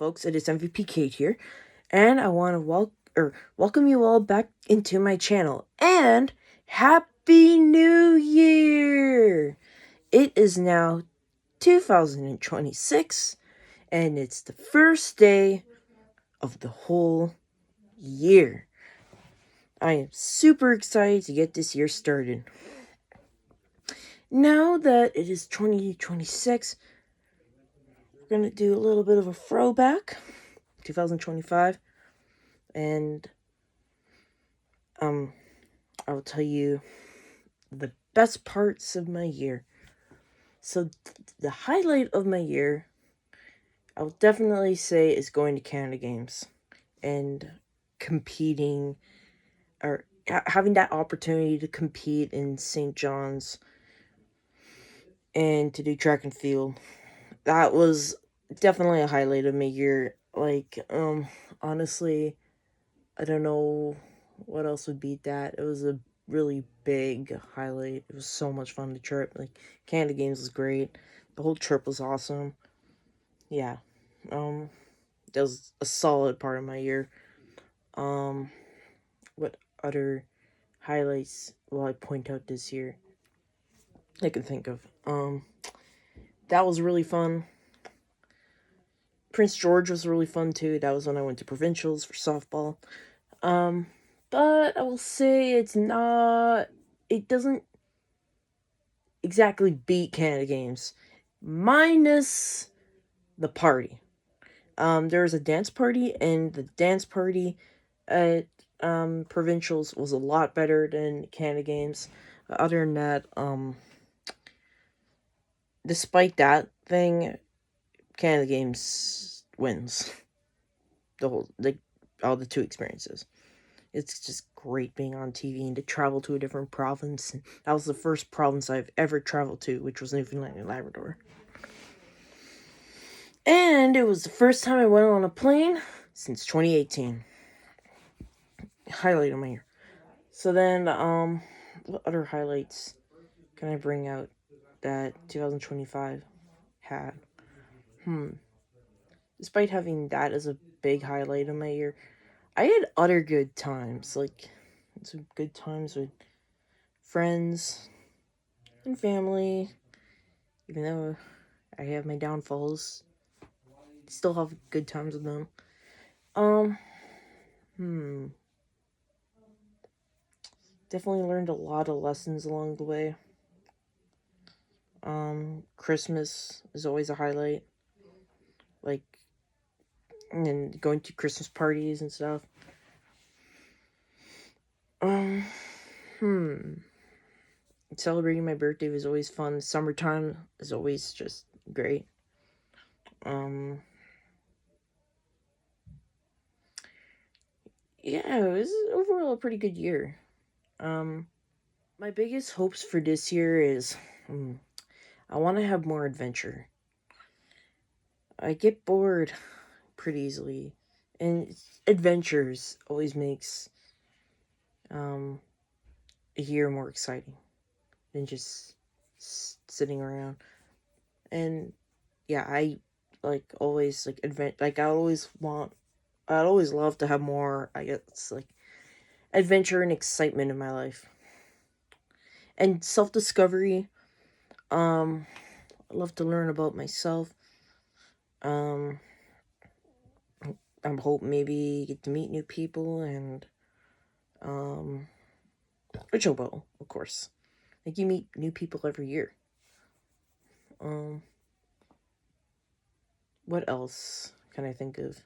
folks? It is MVP Kate here, and I want to welcome you all back into my channel. And Happy New Year! It is now 2026, and it's the first day of the whole year. I am super excited to get this year started. Now that it is 2026, we're going to do a little bit of a throwback, 2025, and I will tell you the best parts of my year. So the highlight of my year, I will definitely say, is going to Canada Games and competing, or having that opportunity to compete in St. John's and to do track and field. That was definitely a highlight of my year. Honestly, I don't know what else would beat that. It was a really big highlight. It was so much fun to trip. Canada Games was great. The whole trip was awesome. Yeah. That was a solid part of my year. What other highlights will I point out this year? I can think of. That was really fun. Prince George was really fun too. That was when I went to provincials for softball. But I will say it doesn't exactly beat Canada Games, minus the party. There was a dance party, and the dance party at provincials was a lot better than Canada Games. Other than that, despite that thing, Canada Games wins all the two experiences. It's just great being on TV and to travel to a different province. And that was the first province I've ever traveled to, which was Newfoundland and Labrador. And it was the first time I went on a plane since 2018. Highlight of my year. So then, what other highlights can I bring out that 2025 had? Despite having that as a big highlight of my year, I had other good times, some good times with friends and family. Even though I have my downfalls, still have good times with them. Definitely learned a lot of lessons along the way. Christmas is always a highlight. And going to Christmas parties and stuff. Celebrating my birthday was always fun. Summertime is always just great. Yeah, it was overall a pretty good year. My biggest hopes for this year is, I want to have more adventure. I get bored pretty easily, and adventures always makes a year more exciting than just sitting around. And yeah, I always I'd always love to have more, I guess, adventure and excitement in my life. And self-discovery. I love to learn about myself. I'm hoping maybe get to meet new people, and which I will, of course. You meet new people every year. What else can I think of?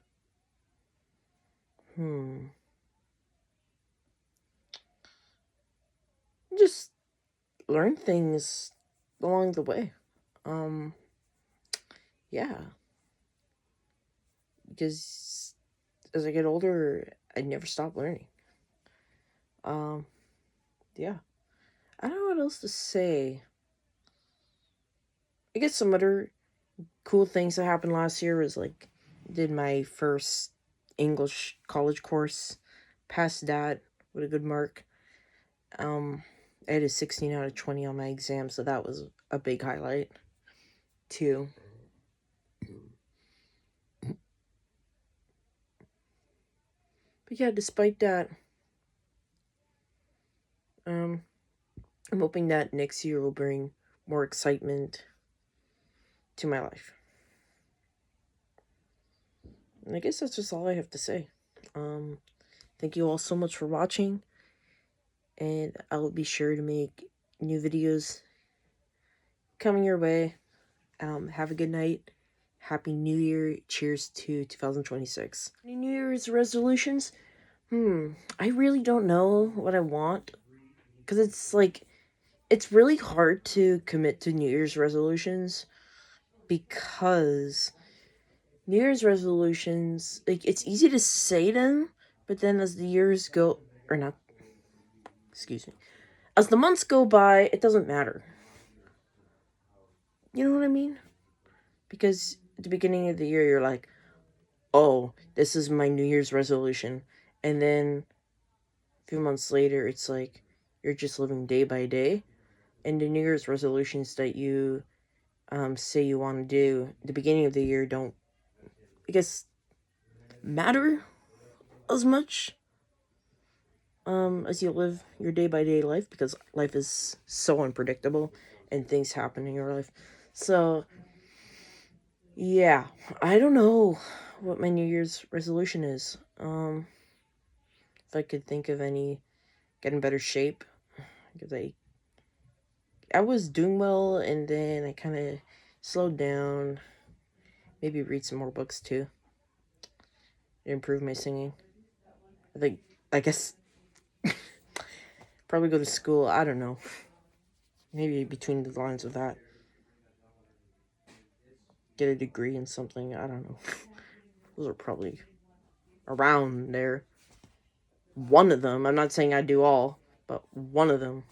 Just learn things along the way. Yeah. Because as I get older, I never stop learning. Yeah. I don't know what else to say. I guess some other cool things that happened last year was did my first English college course, passed that with a good mark. I had a 16 out of 20 on my exam, so that was a big highlight too. But yeah, despite that, I'm hoping that next year will bring more excitement to my life. And I guess that's just all I have to say. Um, Thank you all so much for watching, and I will be sure to make new videos coming your way. Have a good night. Happy New Year. Cheers to 2026. Any New Year's resolutions? I really don't know what I want. Because it's really hard to commit to New Year's resolutions. Because New Year's resolutions, like, it's easy to say them, but then as the years go, or not, excuse me, as the months go by, it doesn't matter. You know what I mean? Because at the beginning of the year, you're like, oh, this is my New Year's resolution. And then a few months later, it's like you're just living day by day. And the New Year's resolutions that you say you want to do at the beginning of the year don't, I guess, matter as much as you live your day by day life, because life is so unpredictable and things happen in your life. So, yeah, I don't know what my New Year's resolution is. If I could think of any, get in better shape, because I was doing well, and then I kind of slowed down. Maybe read some more books too. Improve my singing. I think, I guess, probably go to school. I don't know. Maybe between the lines of that, get a degree in something. I don't know. Those are probably around there. One of them. I'm not saying I do all, but one of them.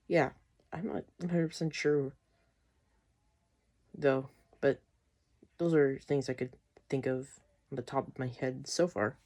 Yeah, I'm not 100% sure though, but those are things I could think of on the top of my head so far.